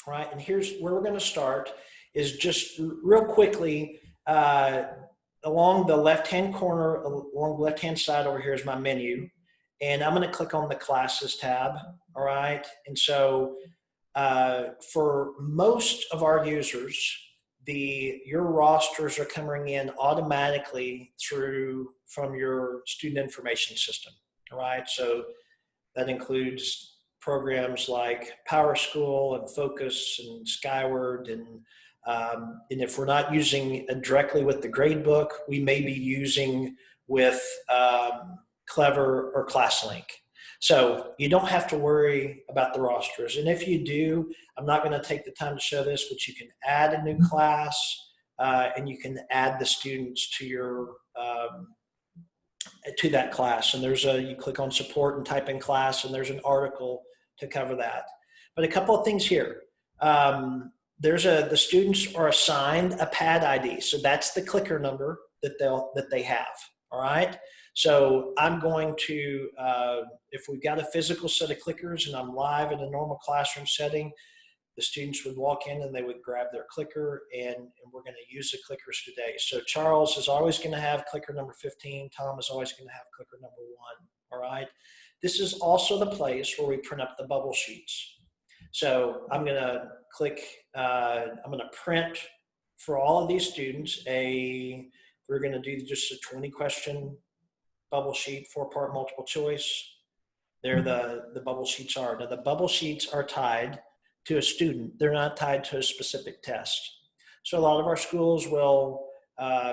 right? And here's where we're going to start is just real quickly, along the left-hand corner, along the left-hand side over here is my menu. And I'm going to click on the classes tab, all right? And so for most of our users, your rosters are coming in automatically from your student information system, all right? So that includes programs like PowerSchool and Focus and Skyward, and if we're not using directly with the gradebook, we may be using with Clever or ClassLink. So you don't have to worry about the rosters. And if you do, I'm not going to take the time to show this, but you can add a new class and you can add the students to your to that class. And you click on support and type in class, and there's an article to cover that. But a couple of things here. The students are assigned a pad ID. So that's the clicker number that they have. All right. So I'm going to, if we've got a physical set of clickers and I'm live in a normal classroom setting, the students would walk in and they would grab their clicker, and we're going to use the clickers today. So Charles is always going to have clicker number 15. Tom is always going to have clicker number 1. All right. This is also the place where we print up the bubble sheets. So I'm going to I'm going to print for all of these students we're going to do just a 20 question bubble sheet, 4-part multiple choice. There the bubble sheets are. Now the bubble sheets are tied to a student. They're not tied to a specific test. So a lot of our schools will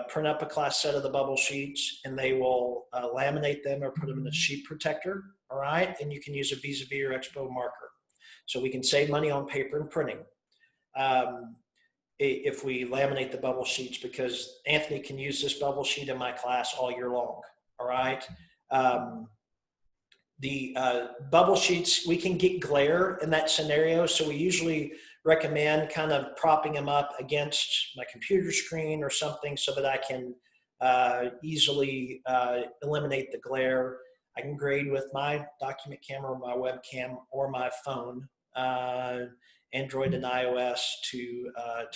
print up a class set of the bubble sheets, and they will laminate them or put them in a sheet protector, all right? And you can use a Vis-a-Vis or Expo marker. So we can save money on paper and printing if we laminate the bubble sheets, because Anthony can use this bubble sheet in my class all year long, all right? The bubble sheets, we can get glare in that scenario, so we usually recommend kind of propping them up against my computer screen or something so that I can easily eliminate the glare. I can grade with my document camera, my webcam, or my phone, Android and iOS, to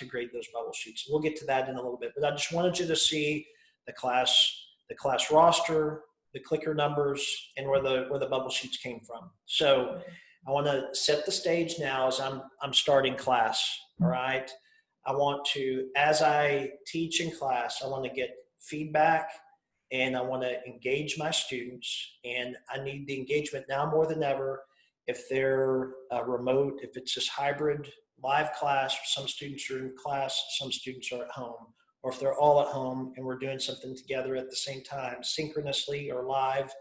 grade those bubble sheets. We'll get to that in a little bit, but I just wanted you to see the class roster, the clicker numbers, and where the bubble sheets came from. So I want to set the stage now as I'm starting class. All right. I want to, as I teach in class, I want to get feedback and I want to engage my students, and I need the engagement now more than ever. If they're remote, if it's this hybrid live class, some students are in class, some students are at home, or if they're all at home and we're doing something together at the same time, synchronously or live,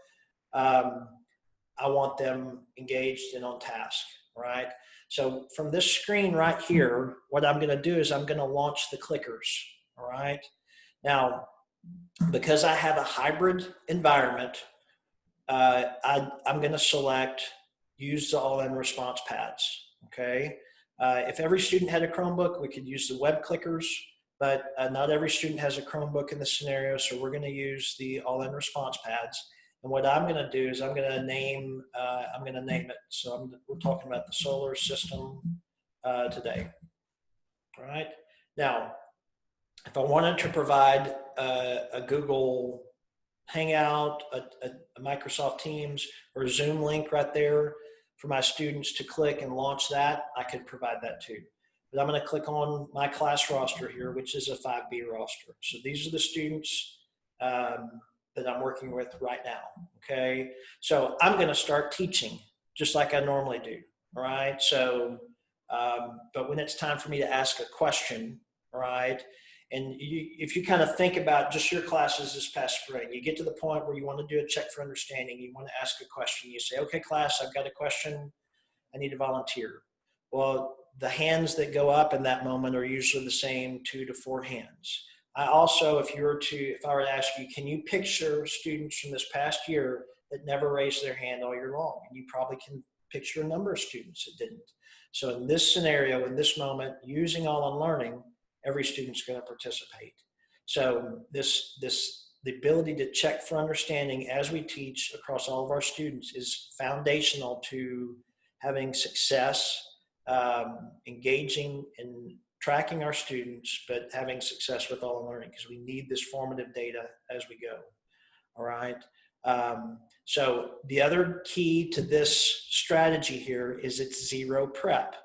I want them engaged and on task, right? So from this screen right here, what I'm gonna do is I'm gonna launch the clickers, all right? Now, because I have a hybrid environment, I'm gonna select use the all-in response pads, okay? If every student had a Chromebook, we could use the Webclickers, but not every student has a Chromebook in this scenario, so we're gonna use the all-in response pads. And what I'm gonna do is I'm gonna name it. So we're talking about the solar system today, all right? Now, if I wanted to provide a Google Hangout, a Microsoft Teams, or a Zoom link right there for my students to click and launch that, I could provide that too. But I'm going to click on my class roster here, which is a 5B roster. So these are the students that I'm working with right now, okay? So I'm going to start teaching just like I normally do, all right? So, but when it's time for me to ask a question, all right, and if you kind of think about just your classes this past spring, you get to the point where you want to do a check for understanding, you want to ask a question, you say, okay, class, I've got a question, I need a volunteer. Well, the hands that go up in that moment are usually the same 2 to 4 hands. I also, if I were to ask you, can you picture students from this past year that never raised their hand all year long? And you probably can picture a number of students that didn't. So in this scenario, in this moment, using all-in learning, every student's going to participate. So the ability to check for understanding as we teach across all of our students is foundational to having success engaging and tracking our students, but having success with all learning, because we need this formative data as we go. All right. So the other key to this strategy here is it's zero prep.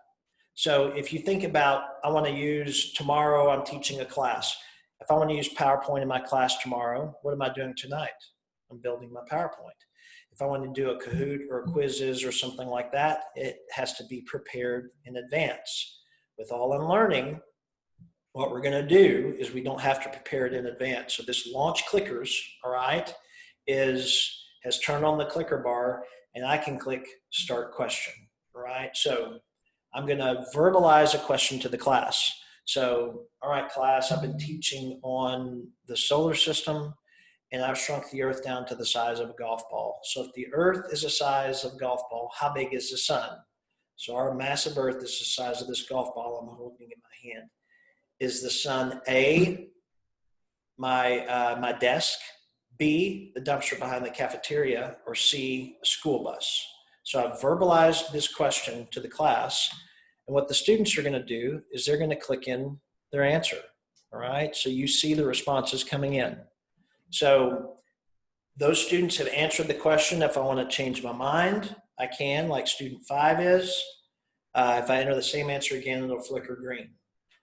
So if you think about, I want to use tomorrow, I'm teaching a class. If I want to use PowerPoint in my class tomorrow, what am I doing tonight? I'm building my PowerPoint. If I want to do a Kahoot or quizzes or something like that, it has to be prepared in advance. With All in Learning, what we're going to do is we don't have to prepare it in advance. So this launch clickers, all right, has turned on the clicker bar, and I can click start question, all right? So I'm going to verbalize a question to the class. So, all right, class, I've been teaching on the solar system, and I've shrunk the Earth down to the size of a golf ball. So if the Earth is the size of a golf ball, how big is the sun? So our massive Earth is the size of this golf ball I'm holding in my hand. Is the sun A, my desk, B, the dumpster behind the cafeteria, or C, a school bus? So I've verbalized this question to the class, and what the students are going to do is they're going to click in their answer, all right? So you see the responses coming in. So those students have answered the question. If I want to change my mind, I can, like student 5 is. If I enter the same answer again, it'll flicker green.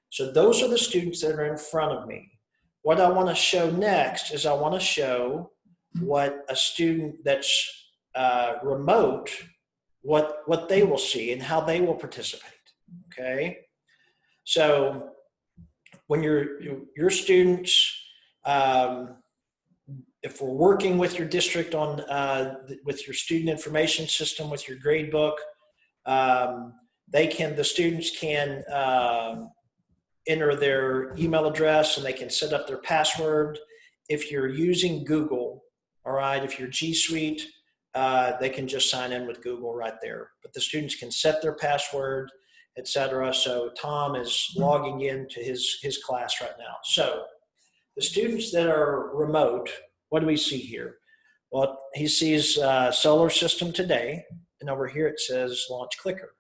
So those are the students that are in front of me. What I want to show next is I want to show what a student that's remote, what they will see and how they will participate, okay? So when your students, if we're working with your district on, with your student information system, with your grade book, the students can enter their email address and they can set up their password. If you're using Google, all right, if you're G Suite, they can just sign in with Google right there. But the students can set their password, etc. So Tom is logging into his class right now. So the students that are remote, what do we see here? Well, he sees solar system today, and over here it says launch clicker.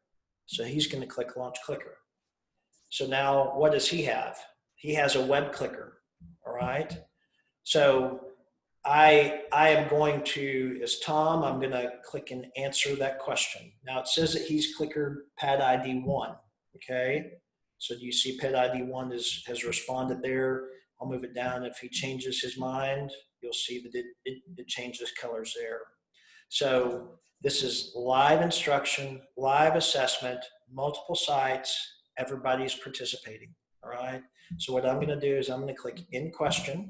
So he's going to click launch clicker. So now what does he have? He has a web clicker, all right? So I am going to, as Tom, I'm going to click and answer that question. Now it says that he's clicker pad ID 1, okay? So do you see pad ID 1 has responded there? I'll move it down. If he changes his mind, you'll see that it changes colors there. So this is live instruction, live assessment, multiple sites, everybody's participating, all right? So what I'm going to do is I'm going to click in question.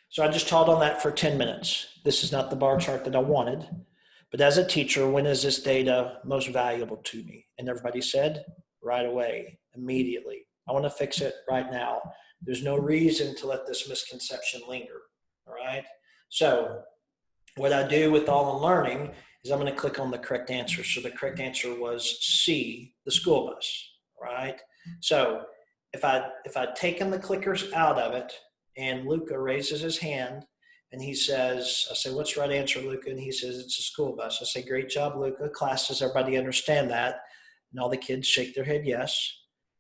So I just taught on that for 10 minutes. This is not the bar chart that I wanted, but as a teacher, when is this data most valuable to me? And everybody said, right away, immediately. I want to fix it right now. There's no reason to let this misconception linger, all right? So what I do with All in Learning is I'm going to click on the correct answer. So the correct answer was C, the school bus, right? So if I'd taken the clickers out of it, and Luca raises his hand and he says, I say, what's the right answer, Luca? And he says, it's a school bus. I say, great job, Luca. Class, does everybody understand that? And all the kids shake their head, yes.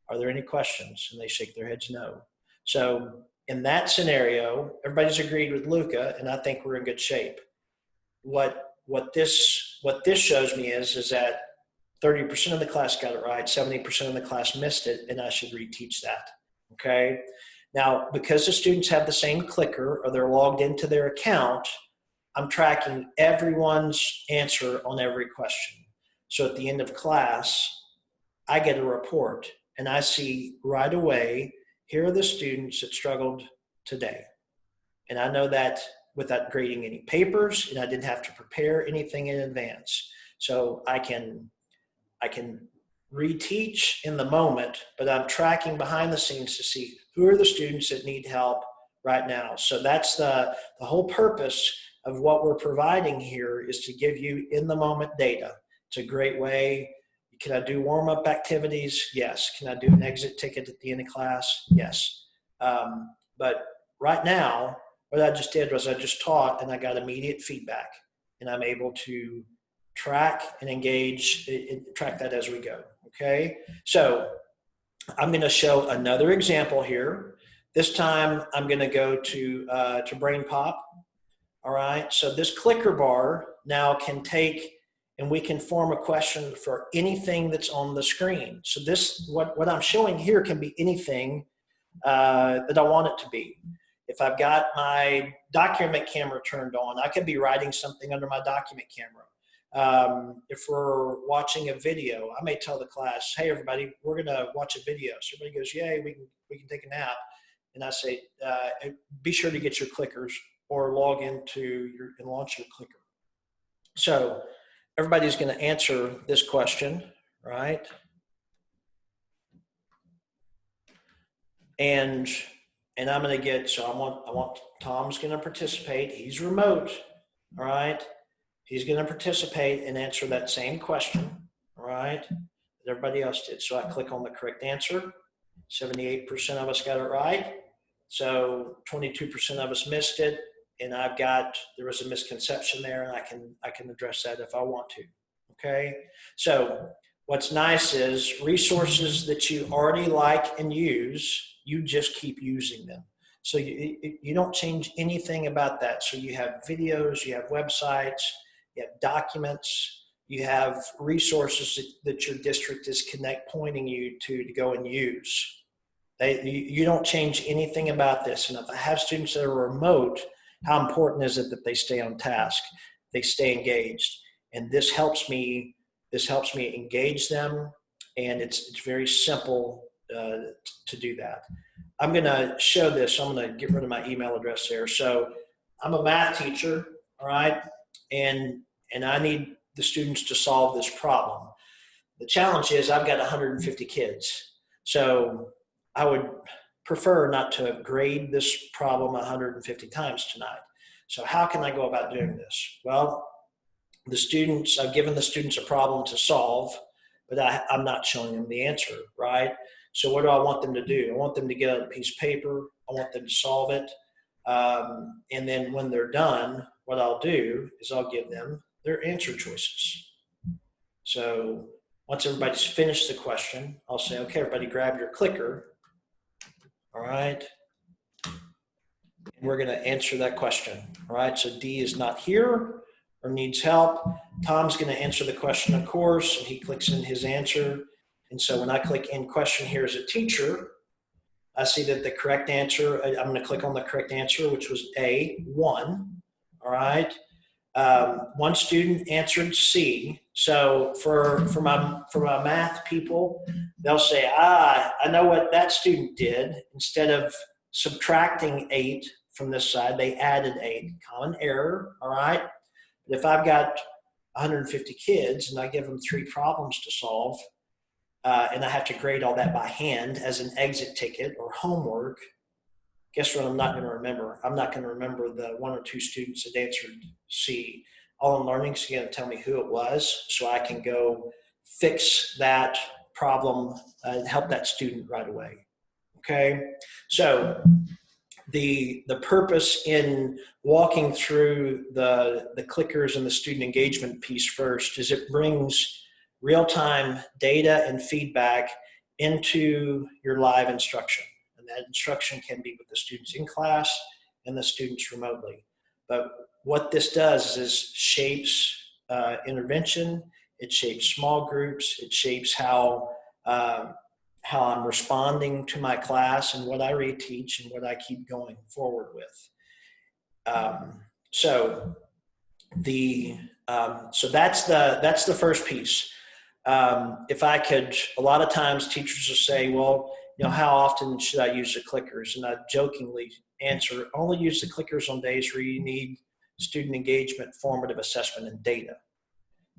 Are there any questions? And they shake their heads, no. So in that scenario, everybody's agreed with Luca, and I think we're in good shape. What this shows me is that 30% of the class got it right, 70% of the class missed it, and I should reteach that, okay? Now, because the students have the same clicker or they're logged into their account, I'm tracking everyone's answer on every question. So at the end of class, I get a report and I see right away, here are the students that struggled today. And I know that without grading any papers, and I didn't have to prepare anything in advance. So I can reteach in the moment, but I'm tracking behind the scenes to see who are the students that need help right now. So that's the whole purpose of what we're providing here, is to give you in the moment data. It's a great way. Can I do warm-up activities? Yes. Can I do an exit ticket at the end of class? Yes. But right now, what I just did was I just taught and I got immediate feedback, and I'm able to track and engage, track that as we go, okay? So I'm gonna show another example here. This time I'm gonna go to Brain Pop, all right? So this clicker bar now can take, and we can form a question for anything that's on the screen. So this, what I'm showing here can be anything that I want it to be. If I've got my document camera turned on, I could be writing something under my document camera. If we're watching a video, I may tell the class, hey, everybody, we're gonna watch a video. So everybody goes, yay, we can take a nap. And I say, be sure to get your clickers or log into and launch your clicker. So everybody's gonna answer this question, right? And I'm going to get, so I want Tom's going to participate. He's remote, all right? He's going to participate and answer that same question, all right, that everybody else did. So I click on the correct answer. 78% of us got it right. So 22% of us missed it. And there was a misconception there, and I can address that if I want to, okay? So what's nice is resources that you already like and use, you just keep using them. So you don't change anything about that. So you have videos, you have websites, you have documents, you have resources that your district is pointing you to go and use. You don't change anything about this. And if I have students that are remote, how important is it that they stay on task, they stay engaged? And this helps me engage them, and it's very simple to do that. I'm going to show this. I'm going to get rid of my email address there. So I'm a math teacher, all right, and I need the students to solve this problem. The challenge is I've got 150 kids, so I would prefer not to grade this problem 150 times tonight. So how can I go about doing this? Well, I've given the students a problem to solve, but I'm not showing them the answer, right? So what do I want them to do? I want them to get out a piece of paper. I want them to solve it. And then when they're done, what I'll do is I'll give them their answer choices. So once everybody's finished the question, I'll say, okay, everybody grab your clicker. All right. And we're going to answer that question. All right. So D is not here or needs help. Tom's going to answer the question, of course, and he clicks in his answer. And so when I click in question here as a teacher, I see that the correct answer, I'm going to click on the correct answer, which was A, 1. All right. One student answered C. So for my math people, they'll say, I know what that student did. Instead of subtracting 8 from this side, they added 8. Common error, all right? But if I've got 150 kids and I give them 3 problems to solve, and I have to grade all that by hand as an exit ticket or homework, guess what I'm not going to remember? I'm not going to remember the 1 or 2 students that answered C. All I'm learning is going to tell me who it was, so I can go fix that problem and help that student right away. Okay? So the purpose in walking through the clickers and the student engagement piece first is it brings real-time data and feedback into your live instruction. And that instruction can be with the students in class and the students remotely. But what this does is shapes intervention, it shapes small groups, it shapes how I'm responding to my class and what I reteach and what I keep going forward with. So that's the first piece. If I could, a lot of times teachers will say, well, how often should I use the clickers? And I jokingly answer, only use the clickers on days where you need student engagement, formative assessment, and data.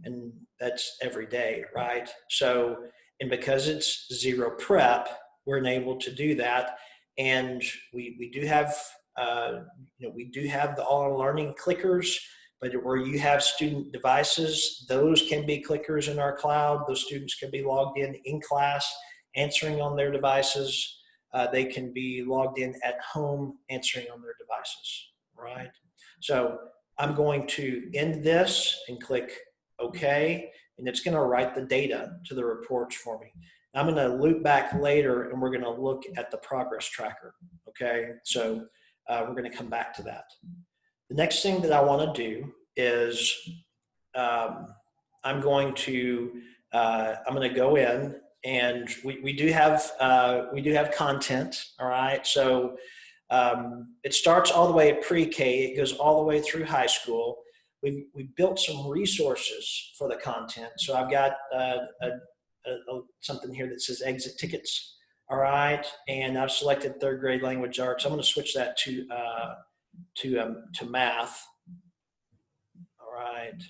And that's every day, right? So, and because it's zero prep, we're enabled to do that. And we do have, we do have the all learning clickers, but where you have student devices, those can be clickers in our cloud. Those students can be logged in class, answering on their devices. They can be logged in at home, answering on their devices, right? So I'm going to end this and click okay, and it's going to write the data to the reports for me. I'm going to loop back later and we're going to look at the progress tracker. Okay, so we're going to come back to that. The next thing that I want to do is I'm going to go in, and we do have content. All right, so it starts all the way at pre-K. It goes all the way through high school. We've built some resources for the content. So I've got something here that says exit tickets. All right, and I've selected third grade language arts. I'm going to switch that to math. All right,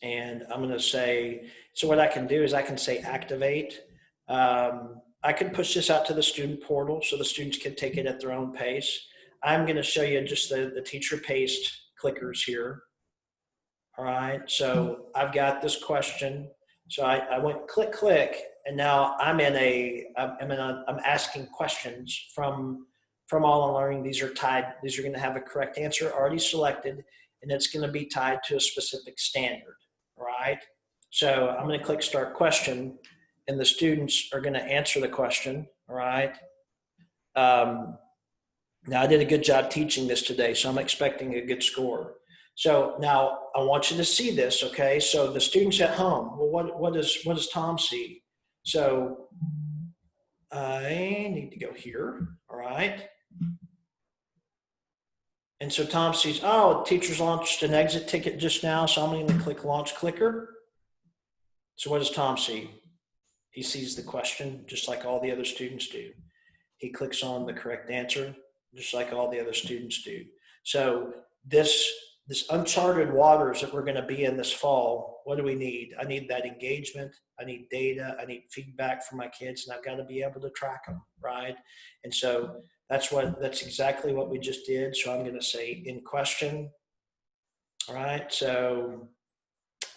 and I'm going to say, so what I can do is I can say activate. I can push this out to the student portal so the students can take it at their own pace. I'm going to show you just the teacher paced clickers here. All right, so I've got this question. So I went click, click, and now I'm asking questions from All in Learning. These are tied, these are going to have a correct answer already selected, and it's going to be tied to a specific standard, right? So I'm going to click start question, and the students are going to answer the question, all right? Now I did a good job teaching this today, so I'm expecting a good score. So now I want you to see this, okay? So the students at home, well, what does Tom see? So I need to go here, all right? And so Tom sees, oh, teacher's launched an exit ticket just now, so I'm going to click launch clicker. So what does Tom see? He sees the question just like all the other students do. He clicks on the correct answer just like all the other students do. So this uncharted waters that we're going to be in this fall, what do we need? I need that engagement. I need data. I need feedback from my kids, and I've got to be able to track them, right? And so that's exactly what we just did. So I'm going to say in question. All right. So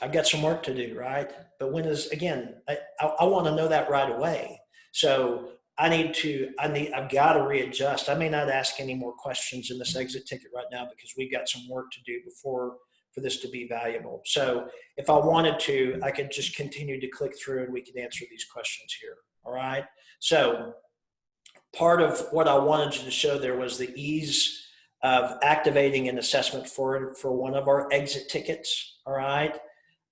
I've got some work to do, right? But I want to know that right away. So I've got to readjust. I may not ask any more questions in this exit ticket right now because we've got some work to do for this to be valuable. So if I wanted to, I could just continue to click through and we could answer these questions here. All right. So part of what I wanted you to show there was the ease of activating an assessment for one of our exit tickets. All right.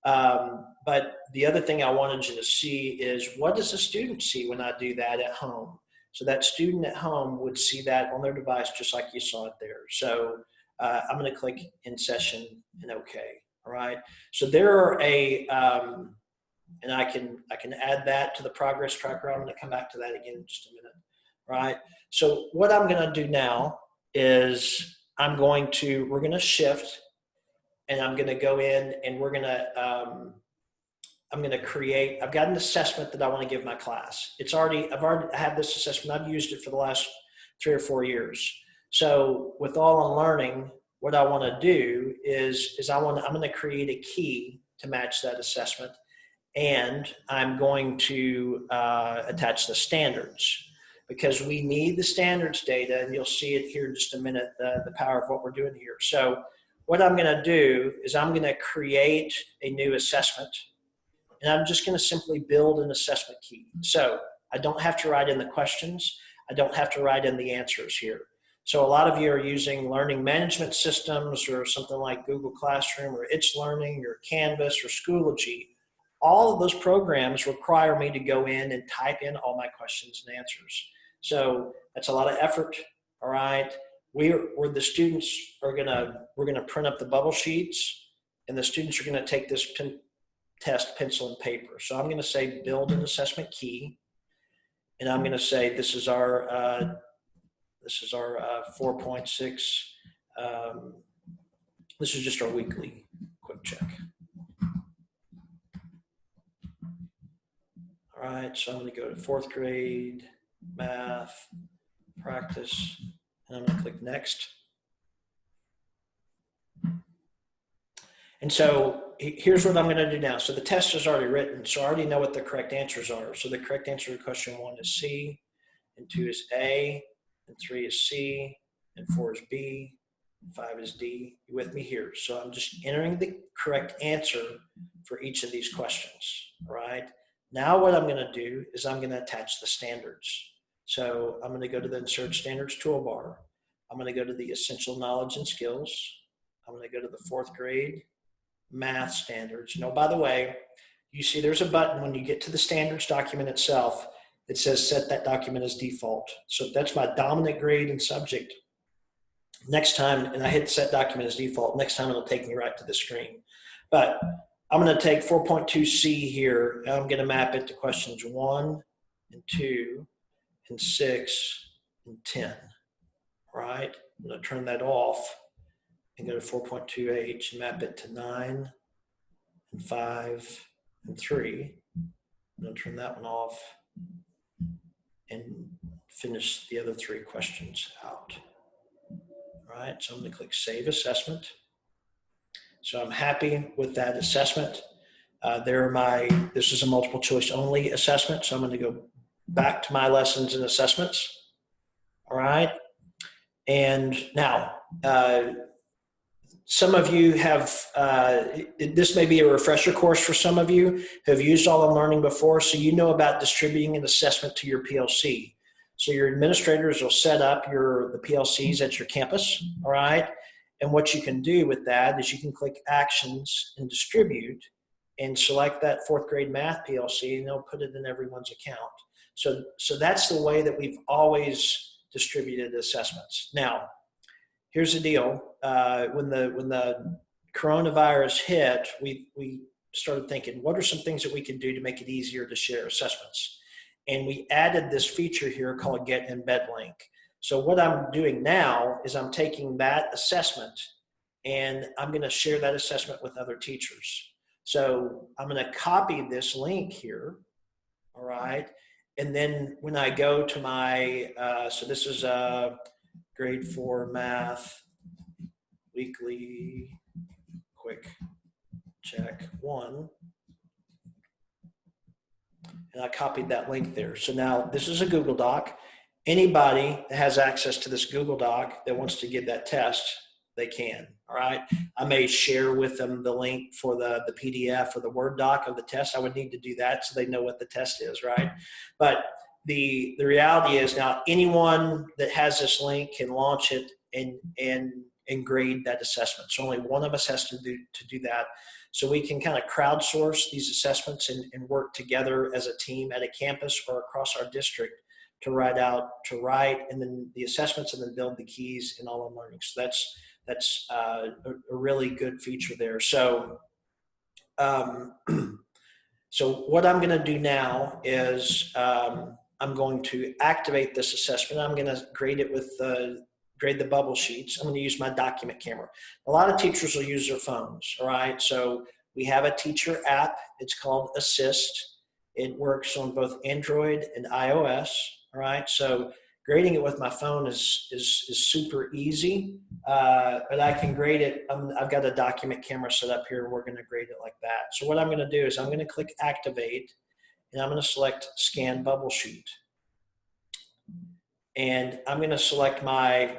But the other thing I wanted you to see is, what does the student see when I do that at home? So that student at home would see that on their device just like you saw it there. So I'm going to click in session and OK. All right. So there are and I can add that to the progress tracker. I'm going to come back to that again in just a minute. Right. So what I'm going to do now is we're going to shift. And I'm going to go in and I'm going to create, I've got an assessment that I want to give my class. I have this assessment. I've used it for the last 3 or 4 years. So with All in Learning, what I want to do is I'm going to create a key to match that assessment. And I'm going to attach the standards, because we need the standards data, and you'll see it here in just a minute, the power of what we're doing here. So what I'm going to do is I'm going to create a new assessment, and I'm just going to simply build an assessment key. So I don't have to write in the questions. I don't have to write in the answers here. So a lot of you are using learning management systems or something like Google Classroom or It's Learning or Canvas or Schoology. All of those programs require me to go in and type in all my questions and answers. So that's a lot of effort, all right? We're the students we're gonna print up the bubble sheets, and the students are gonna take this test pencil and paper. So I'm gonna say build an assessment key, and I'm gonna say this is our 4.6. This is just our weekly quick check. All right, so I'm gonna go to 4th grade math practice, and I'm gonna click next. And so here's what I'm going to do now. So the test is already written, so I already know what the correct answers are. So the correct answer to question 1 is C, and 2 is A, and 3 is C, and 4 is B, 5 is D. You with me here? So I'm just entering the correct answer for each of these questions, all right? Now what I'm going to do is I'm going to attach the standards. So I'm going to go to the Insert Standards toolbar. I'm going to go to the Essential Knowledge and Skills. I'm going to go to the 4th grade math standards. By the way, you see there's a button when you get to the standards document itself. It says set that document as default. So that's my dominant grade and subject. Next time, and I hit set document as default, next time it'll take me right to the screen. But I'm going to take 4.2C here, and I'm going to map it to questions 1 and 2 and 6 and 10, right? I'm going to turn that off and go to 4.2H and map it to 9 and 5 and 3. I'm going to turn that one off and finish the other 3 questions out. All right, so I'm going to click Save Assessment. So I'm happy with that assessment. This is a multiple choice only assessment, so I'm going to go back to my lessons and assessments. All right, and now some of you have, this may be a refresher course for some of you who have used All I'm Learning before, so you know about distributing an assessment to your PLC. So your administrators will set up the PLCs at your campus, all right? And what you can do with that is you can click Actions and Distribute and select that 4th grade math PLC, and they'll put it in everyone's account. So that's the way that we've always distributed assessments. Now, here's the deal. When the coronavirus hit, we started thinking, what are some things that we can do to make it easier to share assessments? And we added this feature here called Get Embed Link. So what I'm doing now is I'm taking that assessment and I'm going to share that assessment with other teachers. So I'm going to copy this link here, all right? And then when I go to my, so this is grade 4 math weekly quick check 1. And I copied that link there. So now this is a Google Doc. Anybody that has access to this Google Doc that wants to give that test, they can, all right? I may share with them the link for the PDF or the Word doc of the test. I would need to do that so they know what the test is, right? But the reality is now anyone that has this link can launch it and grade that assessment. So only one of us has to do that. So we can kind of crowdsource these assessments and work together as a team at a campus or across our district to write and then the assessments and then build the keys in All I'm Learning. So that's a really good feature there. So so what I'm going to do now is I'm going to activate this assessment. I'm going to grade it with grade the bubble sheets. I'm going to use my document camera. A lot of teachers will use their phones, all right? So we have a teacher app. It's called Assist. It works on both Android and iOS, all right? So grading it with my phone is super easy, but I can grade it. I've got a document camera set up here, and we're going to grade it like that. So what I'm going to do is I'm going to click Activate, and I'm going to select Scan Bubble Sheet. And I'm going to select my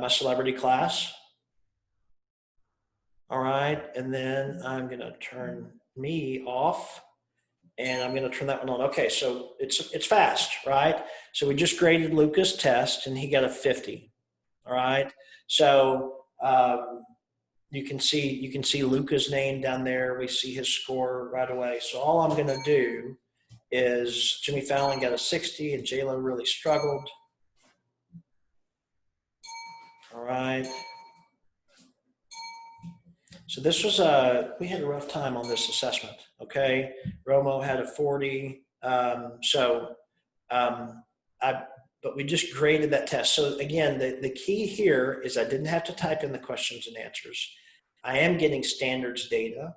my celebrity class. All right, and then I'm going to turn me off, and I'm going to turn that one on. Okay, so it's fast, right? So we just graded Luca's test, and he got a 50. All right, so you can see Luca's name down there. We see his score right away. So all I'm going to do is Jimmy Fallon got a 60, and J-Lo really struggled. All right. So this was we had a rough time on this assessment, okay? Romo had a 40. But we just graded that test. So again, the key here is I didn't have to type in the questions and answers. I am getting standards data.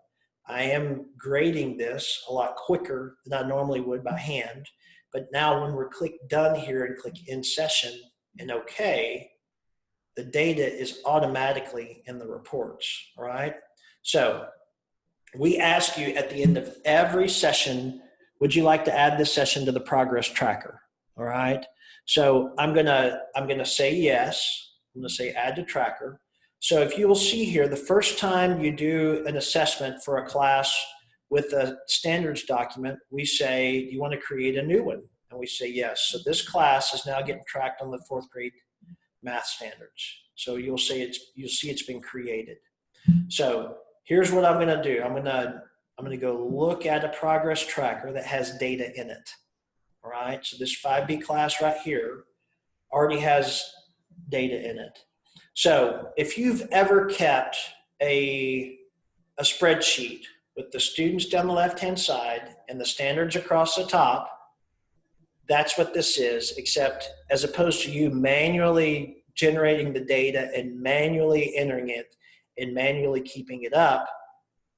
I am grading this a lot quicker than I normally would by hand. But now when we're click done here and click in session and okay, the data is automatically in the reports, all right? So we ask you at the end of every session, would you like to add this session to the progress tracker, all right? So I'm gonna say yes. I'm gonna say add to tracker. So if you will see here, the first time you do an assessment for a class with a standards document, we say, you want to create a new one? And we say yes. So this class is now getting tracked on the 4th grade math standards. So you'll see it's been created. So here's what I'm going to do. I'm going to go look at a progress tracker that has data in it. All right. So this 5B class right here already has data in it. So if you've ever kept a spreadsheet with the students down the left-hand side and the standards across the top, that's what this is, except as opposed to you manually generating the data and manually entering it and manually keeping it up,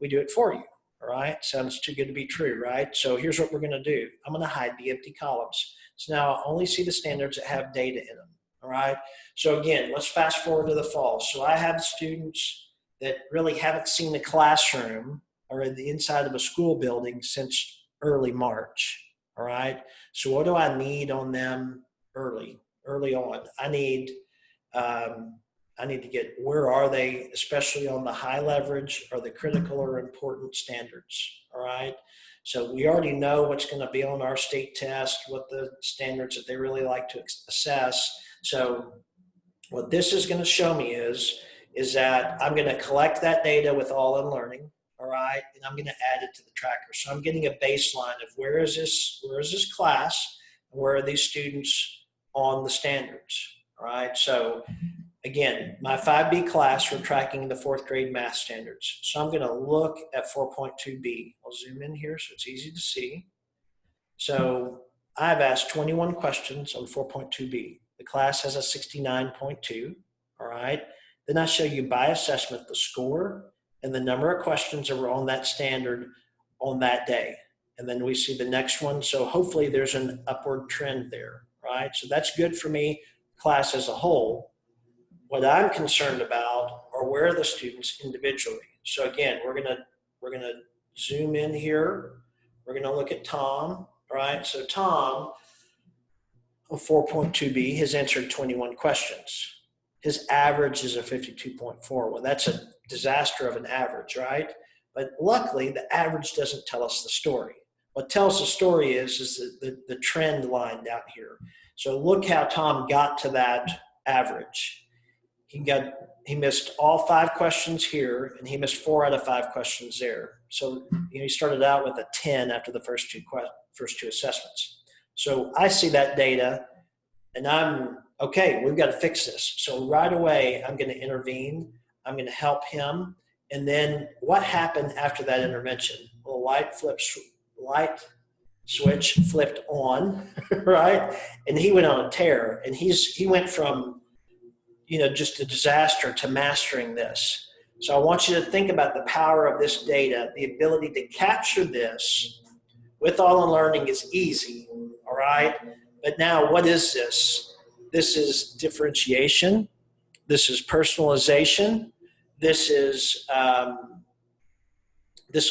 we do it for you. All right, sounds too good to be true, right? So here's what we're going to do. I'm going to hide the empty columns. So now I only see the standards that have data in them. All right, so again, let's fast forward to the fall. So I have students that really haven't seen the classroom or the inside of a school building since early March. All right, so what do I need on them early on? I need to get, where are they, especially on the high leverage or the critical or important standards. All right, so we already know what's going to be on our state test, what the standards that they really like to assess. So what this is going to show me is that I'm going to collect that data with All in Learning, all right, and I'm going to add it to the tracker. So I'm getting a baseline of where is this class, and where are these students on the standards, all right. So again, my 5B class, we're tracking the 4th grade math standards. So I'm going to look at 4.2B. I'll zoom in here so it's easy to see. So I've asked 21 questions on 4.2B. The class has a 69.2, all right? Then I show you by assessment the score and the number of questions that were on that standard on that day. And then we see the next one. So hopefully there's an upward trend there, right? So that's good for me, class as a whole. What I'm concerned about are where are the students individually. So again, we're gonna zoom in here. We're gonna look at Tom, right? So Tom, on 4.2B, has answered 21 questions. His average is a 52.4. Well, that's a disaster of an average, right? But luckily, the average doesn't tell us the story. What tells the story is the trend line down here. So look how Tom got to that average. He missed all 5 questions here, and he missed 4 out of 5 questions there. So he started out with a 10 after the first two assessments. So I see that data, and I'm okay. We've got to fix this. So right away, I'm going to intervene. I'm going to help him. And then what happened after that intervention? Well, light switch flipped on, right? And he went on a tear, and he went from just a disaster to mastering this. So I want you to think about the power of this data. The ability to capture this with All in Learning is easy, all right? But now what is this? This is differentiation. This is personalization. This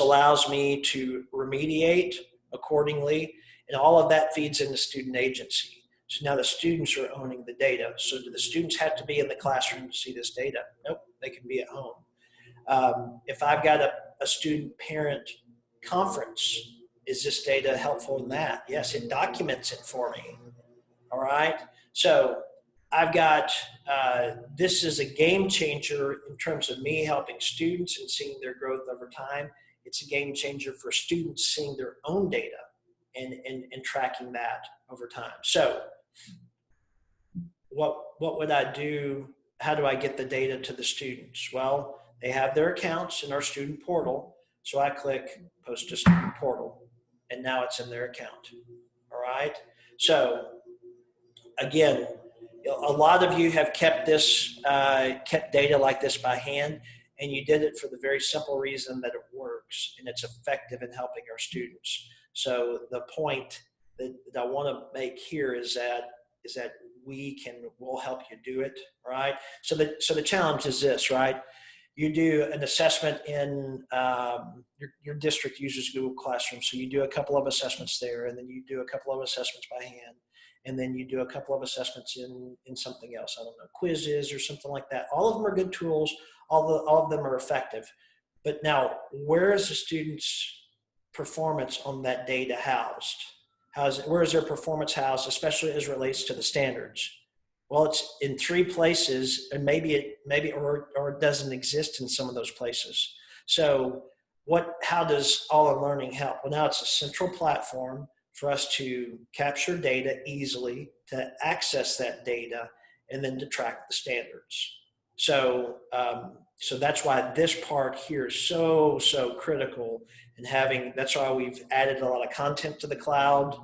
allows me to remediate accordingly, and all of that feeds into student agency. So now the students are owning the data. So do the students have to be in the classroom to see this data? Nope, they can be at home. If I've got a student-parent conference, is this data helpful in that? Yes, it documents it for me, all right? So I've got, this is a game changer in terms of me helping students and seeing their growth over time. It's a game changer for students seeing their own data and tracking that over time. So what would I do? How do I get the data to the students? Well, they have their accounts in our student portal. So I click Post to Student Portal, and now it's in their account. All right. So again, a lot of you have kept data like this by hand, and you did it for the very simple reason that it works and it's effective in helping our students. So the point that I want to make here is that we'll help you do it, right? So the challenge is this, right? You do an assessment in your district uses Google Classroom, so you do a couple of assessments there, and then you do a couple of assessments by hand, and then you do a couple of assessments in something else. I don't know, quizzes or something like that. All of them are good tools. All of them are effective. But now, where is the student's performance on that data housed? Where is their performance housed, especially as it relates to the standards? Well, it's in 3 places, and maybe it doesn't exist in some of those places. So how does All in Learning help? Well, now it's a central platform for us to capture data easily, to access that data, and then to track the standards. So, so that's why this part here is so critical, and that's why we've added a lot of content to the cloud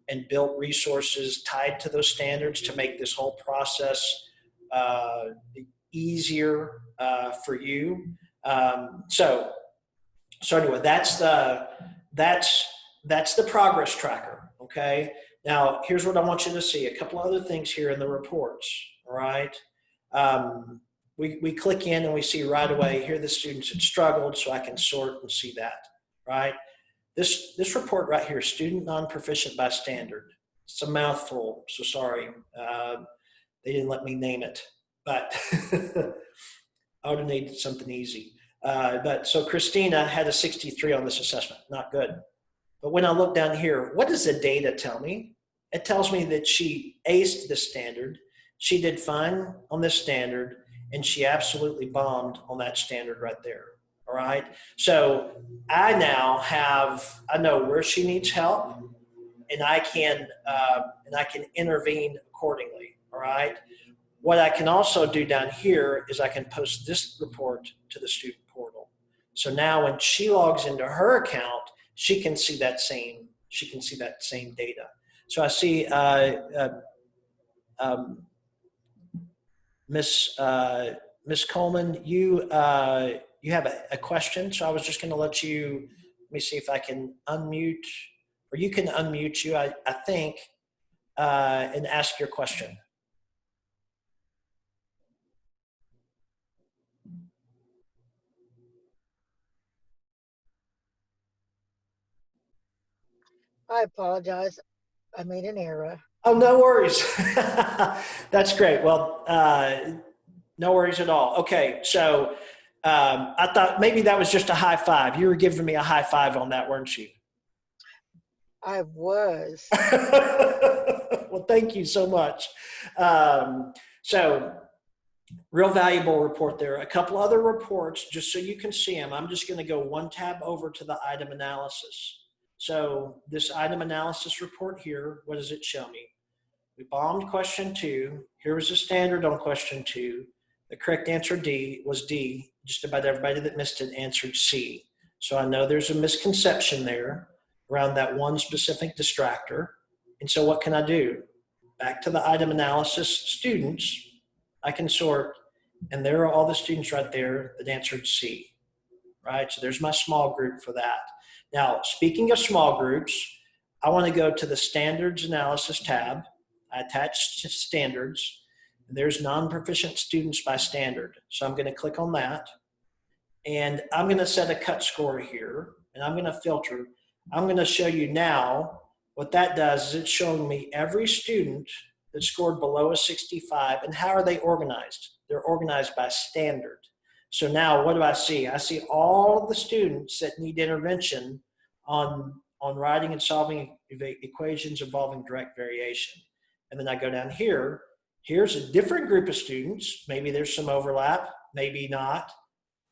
and built resources tied to those standards to make this whole process easier for you. So anyway, that's the progress tracker. Okay. Now here's what I want you to see. A couple other things here in the reports. All right. We click in and we see right away here the students that struggled, so I can sort and see that. Right. This report right here, student non-proficient by standard. It's a mouthful, so sorry. They didn't let me name it, but I would have needed something easy. But so Christina had a 63 on this assessment, not good. But when I look down here, what does the data tell me? It tells me that she aced the standard, she did fine on this standard, and she absolutely bombed on that standard right there. All right. So I know where she needs help, and I can intervene accordingly. All right. What I can also do down here is I can post this report to the student portal. So now when she logs into her account, she can see that same data. So I see Miss Coleman, you have a question. So I was just going to let me see if I can unmute, or you can unmute you, I think, and ask your question. I apologize. I made an error. Oh, no worries. That's great. Well, no worries at all. Okay, so I thought maybe that was just a high five. You were giving me a high five on that, weren't you? I was. Well, thank you so much. So real valuable report there. A couple other reports, just so you can see them. I'm just going to go one tab over to the item analysis. So this item analysis report here, what does it show me? We bombed question 2. Here was the standard on question 2. The correct answer was D. Just about everybody that missed it answered C. So I know there's a misconception there around that one specific distractor. And so what can I do? Back to the item analysis students, I can sort, and there are all the students right there that answered C, right? So there's my small group for that. Now, speaking of small groups, I want to go to the standards analysis tab. I attached standards. There's non-proficient students by standard. So I'm going to click on that. And I'm going to set a cut score here. And I'm going to filter. I'm going to show you now what that does is it's showing me every student that scored below a 65. And how are they organized? They're organized by standard. So now what do I see? I see all of the students that need intervention on writing and solving equations involving direct variation. And then I go down here, here's a different group of students, maybe there's some overlap, maybe not,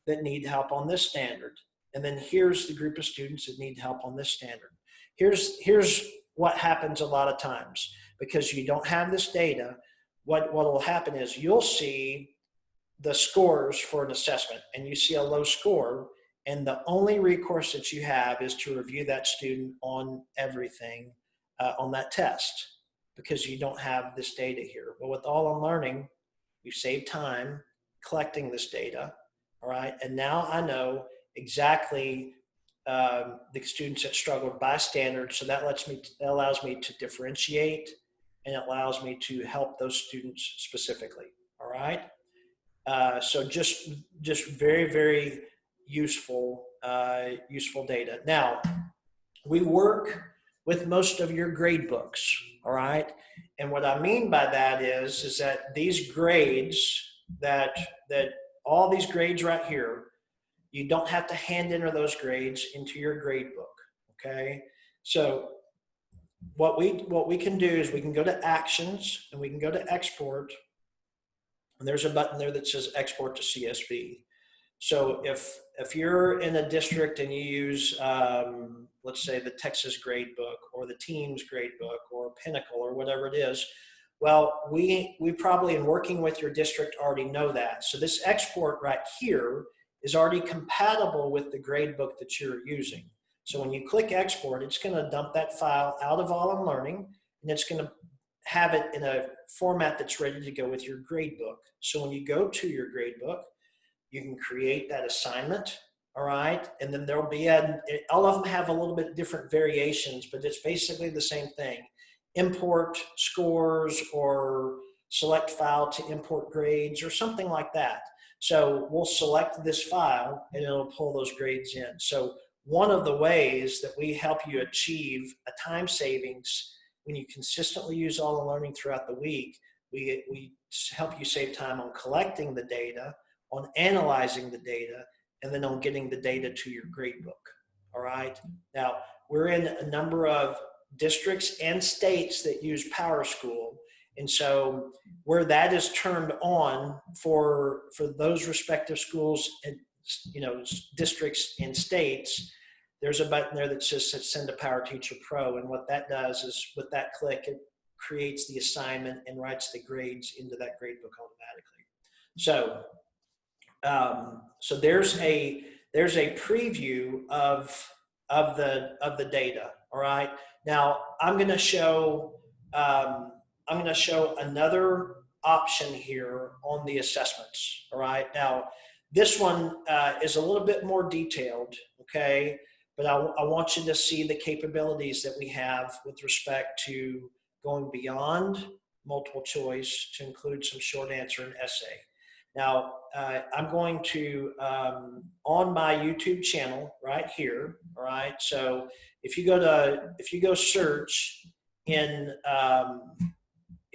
that need help on this standard. And then here's the group of students that need help on this standard. Here's what happens a lot of times. Because you don't have this data, what will happen is you'll see the scores for an assessment and you see a low score, and the only recourse that you have is to review that student on everything on that test, because you don't have this data here. But with All in Learning, we've saved time collecting this data, all right? And now I know exactly the students that struggled by standard, so that allows me to differentiate, and it allows me to help those students specifically, all right? So just very, very useful, useful data. Now, we work with most of your grade books, all right? And what I mean by that is that these grades, that all these grades right here, you don't have to hand enter those grades into your grade book, okay? So what we can do is we can go to Actions, and we can go to Export, and there's a button there that says Export to CSV. So if you're in a district and you use, let's say, the Texas grade book or the Teams grade book or Pinnacle or whatever it is, well, we probably, in working with your district, already know that. So this export right here is already compatible with the grade book that you're using. So when you click export, it's going to dump that file out of All in Learning, and it's going to have it in a format that's ready to go with your grade book. So when you go to your grade book, you can create that assignment, all right? And then there'll be all of them have a little bit different variations, but it's basically the same thing. Import scores or select file to import grades or something like that. So we'll select this file and it'll pull those grades in. So one of the ways that we help you achieve a time savings when you consistently use All in Learning throughout the week, we help you save time on collecting the data, on analyzing the data, and then on getting the data to your grade book, all right? Now, we're in a number of districts and states that use PowerSchool, and so where that is turned on for those respective schools and districts and states, there's a button there that says Send to Power Teacher Pro, and what that does is with that click, it creates the assignment and writes the grades into that grade book automatically. So there's a preview of the data. All right. Now I'm going to show another option here on the assessments. All right. Now this one is a little bit more detailed. Okay, but I want you to see the capabilities that we have with respect to going beyond multiple choice to include some short answer and essay. Now, I'm going to, on my YouTube channel right here, all right? So if you go search in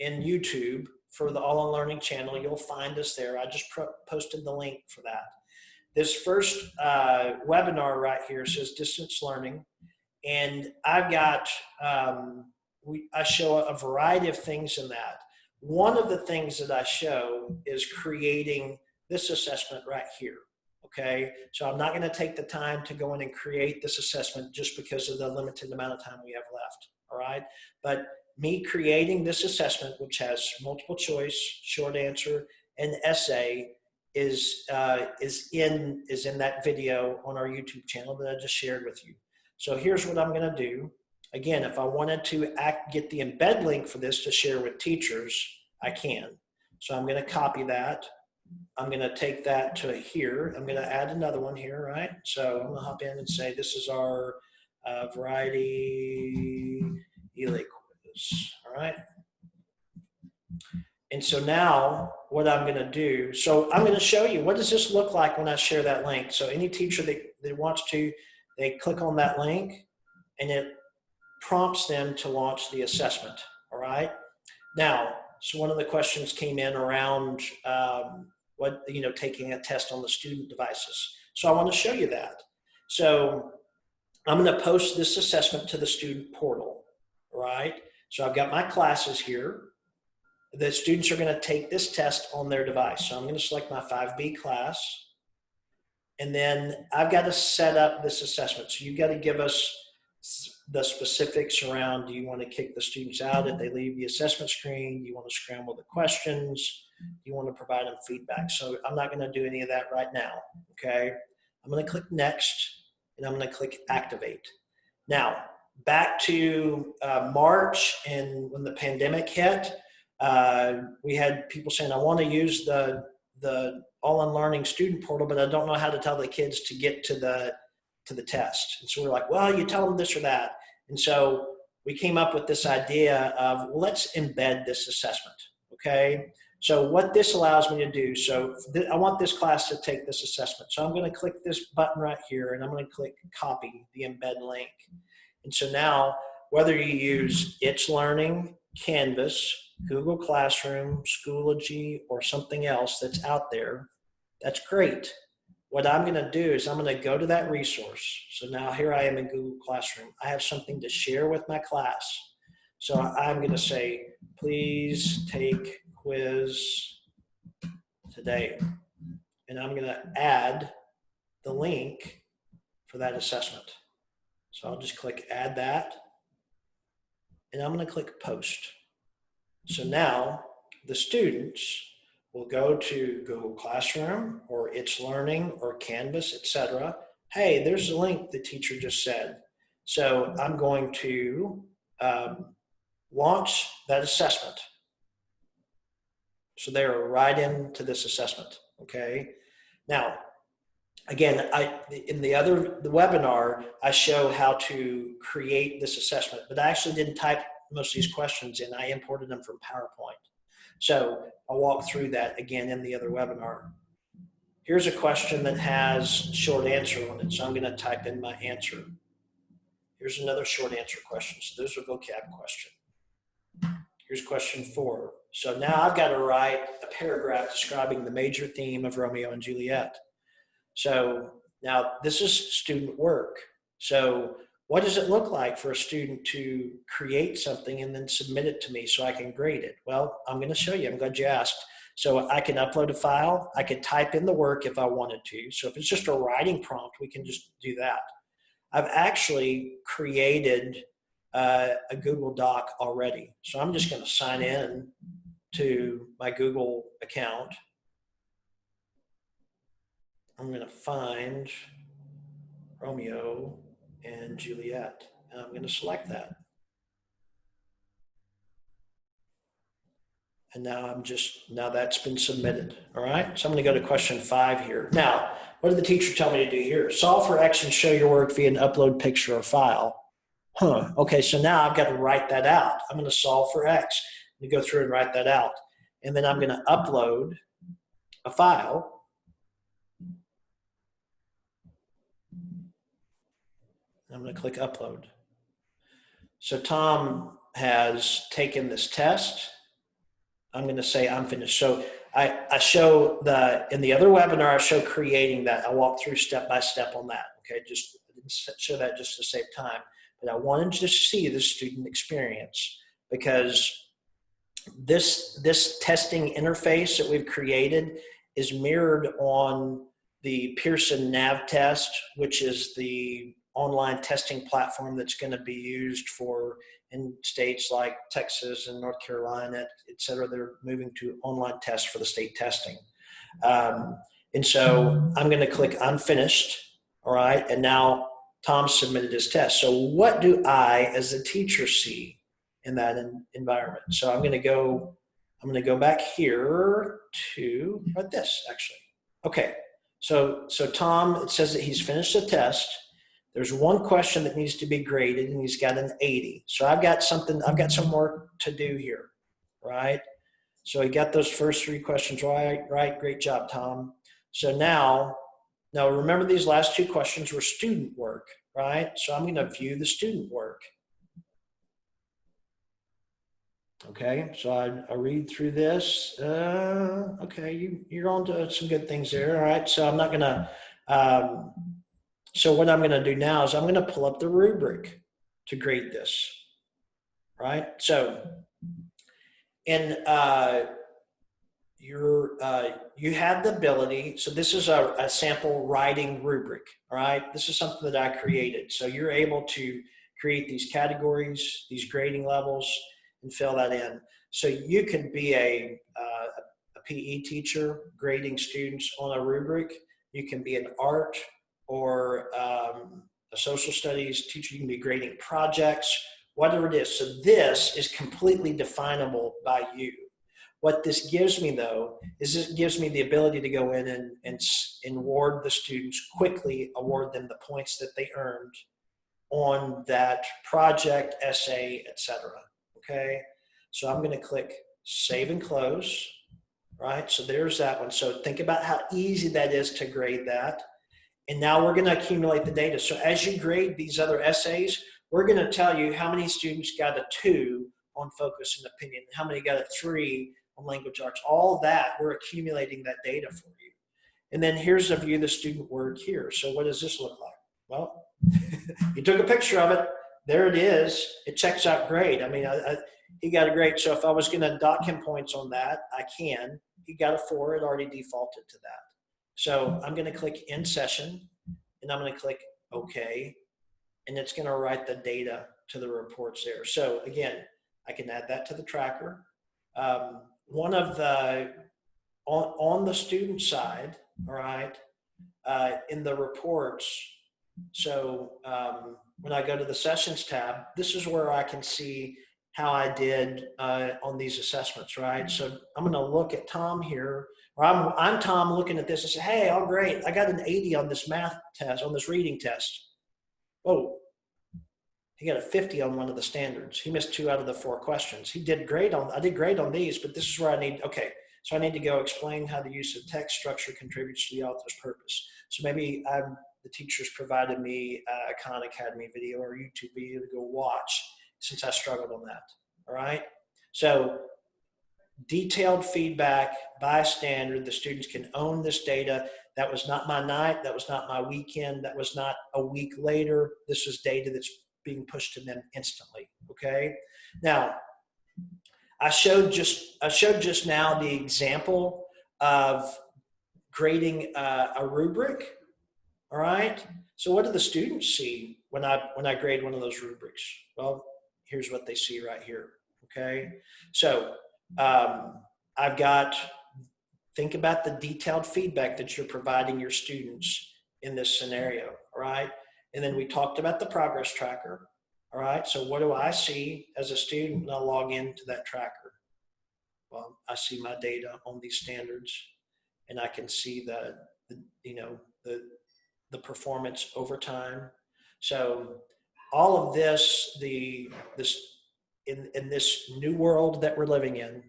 YouTube for the All in Learning channel, you'll find us there. I just posted the link for that. This first webinar right here says Distance Learning, and I've got, I show a variety of things in that. One of the things that I show is creating this assessment right here, okay? So I'm not gonna take the time to go in and create this assessment just because of the limited amount of time we have left, all right? But me creating this assessment, which has multiple choice, short answer, and essay, is in that video on our YouTube channel that I just shared with you. So here's what I'm gonna do. Again, if I wanted to get the embed link for this to share with teachers, I can. So I'm going to copy that. I'm going to take that to here. I'm going to add another one here, right? So I'm going to hop in and say, this is our variety ELA quiz, all right? And so now what I'm going to do, so I'm going to show you, what does this look like when I share that link? So any teacher that wants to, they click on that link and it prompts them to launch the assessment, all right? Now, so one of the questions came in around taking a test on the student devices. So I want to show you that. So I'm going to post this assessment to the student portal, all right? So I've got my classes here. The students are going to take this test on their device. So I'm going to select my 5B class, and then I've got to set up this assessment. So you've got to give us the specifics around, do you want to kick the students out if they leave the assessment screen? Do you want to scramble the questions? Do you want to provide them feedback? So I'm not going to do any of that right now, okay? I'm going to click Next, and I'm going to click Activate. Now, back to March, and when the pandemic hit, we had people saying, I want to use the All in Learning student portal, but I don't know how to tell the kids to get to the test. And so we're like, well, you tell them this or that. And so we came up with this idea of, well, let's embed this assessment, okay? So what this allows me to do, so I want this class to take this assessment. So I'm going to click this button right here, and I'm going to click copy the embed link. And so now whether you use It's Learning, Canvas, Google Classroom, Schoology, or something else that's out there, that's great. What I'm going to do is I'm going to go to that resource. So now here I am in Google Classroom. I have something to share with my class. So I'm going to say, please take quiz today. And I'm going to add the link for that assessment. So I'll just click add that. And I'm going to click post. So now the students will go to Google Classroom or It's Learning or Canvas, etc. Hey, there's a link the teacher just said. So I'm going to launch that assessment. So they're right into this assessment, okay? Now, again, in the webinar, I show how to create this assessment, but I actually didn't type most of these questions in. I imported them from PowerPoint. So I'll walk through that again in the other webinar. Here's a question that has short answer on it, so I'm going to type in my answer. Here's another short answer question. So there's a vocab question. Here's question 4. So now I've got to write a paragraph describing the major theme of Romeo and Juliet. So now this is student work. So what does it look like for a student to create something and then submit it to me so I can grade it? Well, I'm going to show you. I'm glad you asked. So I can upload a file. I could type in the work if I wanted to. So if it's just a writing prompt, we can just do that. I've actually created a Google Doc already. So I'm just going to sign in to my Google account. I'm going to find Romeo and Juliet, and I'm going to select that. And now that's been submitted. All right. So I'm going to go to question 5 here. Now, what did the teacher tell me to do here? Solve for X and show your work via an upload picture or file. Okay. So now I've got to write that out. I'm going to solve for X. I'm going to go through and write that out. And then I'm going to upload a file. I'm going to click upload. So Tom has taken this test. I'm going to say I'm finished. So I show in the other webinar, I show creating that. I walk through step by step on that. Okay, I didn't show that just to save time, but I wanted to see the student experience because this testing interface that we've created is mirrored on the Pearson NAV test, which is the online testing platform that's going to be used in states like Texas and North Carolina, et cetera. They're moving to online tests for the state testing. And so I'm going to click unfinished. All right. And now Tom submitted his test. So what do I, as a teacher, see in that environment? So I'm going to go back here to this actually. Okay. So Tom, it says that he's finished the test. There's one question that needs to be graded and he's got an 80. So I've got some work to do here, right? So he got those first 3 questions right. Great job, Tom. So now remember these last 2 questions were student work, right? So I'm going to view the student work. Okay, so I read through this. Okay, you're on to some good things there, all right? So I'm not going to... So what I'm going to do now is I'm going to pull up the rubric to grade this, right? So you have the ability, so this is a sample writing rubric, all right? This is something that I created. So you're able to create these categories, these grading levels, and fill that in. So you can be a PE teacher grading students on a rubric. You can be an art or a social studies teacher. You can be grading projects, whatever it is. So this is completely definable by you. What this gives me, though, is it gives me the ability to go in and award the students quickly, award them the points that they earned on that project, essay, etc. Okay, so I'm going to click Save and Close, right? So there's that one. So think about how easy that is to grade that. And now we're going to accumulate the data. So as you grade these other essays, we're going to tell you how many students got a 2 on focus and opinion, how many got a 3 on language arts. All that, we're accumulating that data for you. And then here's a view of the student work here. So what does this look like? Well, you took a picture of it. There it is. It checks out great. I mean, he got a great. So if I was going to dock him points on that, I can. He got a 4. It already defaulted to that. So I'm going to click in session, and I'm going to click OK, and it's going to write the data to the reports there. So again, I can add that to the tracker. One of the on the student side, all right, in the reports. So when I go to the sessions tab, this is where I can see how I did on these assessments, right? So I'm going to look at Tom here, or I'm Tom looking at this and say, hey, oh great, I got an 80 on this math test, on this reading test. Oh, he got a 50 on one of the standards. He missed 2 out of the 4 questions. He did great on, I did great on these, but this is where I need, okay, so I need to go explain how the use of text structure contributes to the author's purpose. So maybe the teachers provided me a Khan Academy video or YouTube video to go watch since I struggled on that, all right? So detailed feedback by standard, the students can own this data. That was not my night, that was not my weekend, that was not a week later. This was data that's being pushed to them instantly, okay? Now, I showed just now the example of grading a rubric, all right? So what do the students see when I grade one of those rubrics? Well, here's what they see right here, okay? So I've got, think about the detailed feedback that you're providing your students in this scenario, all right? And then we talked about the progress tracker, all right? So what do I see as a student when I log into that tracker? Well, I see my data on these standards, and I can see the performance over time. So all of this, in this new world that we're living in,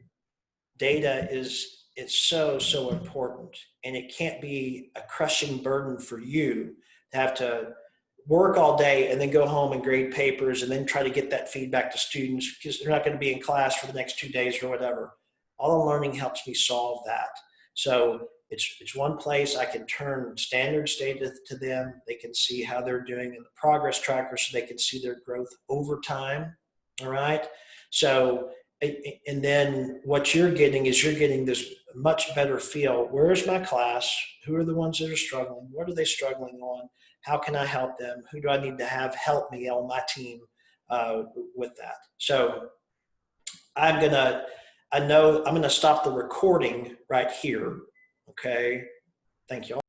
data it's so important, and it can't be a crushing burden for you to have to work all day and then go home and grade papers and then try to get that feedback to students because they're not going to be in class for the next 2 days or whatever. All the learning helps me solve that. So it's one place I can turn standards data to them. They can see how they're doing in the progress tracker so they can see their growth over time, all right? So, and then what you're getting is you're getting this much better feel. Where's my class? Who are the ones that are struggling? What are they struggling on? How can I help them? Who do I need to have help me on my team with that? So I'm going to stop the recording right here. Okay. Thank you all.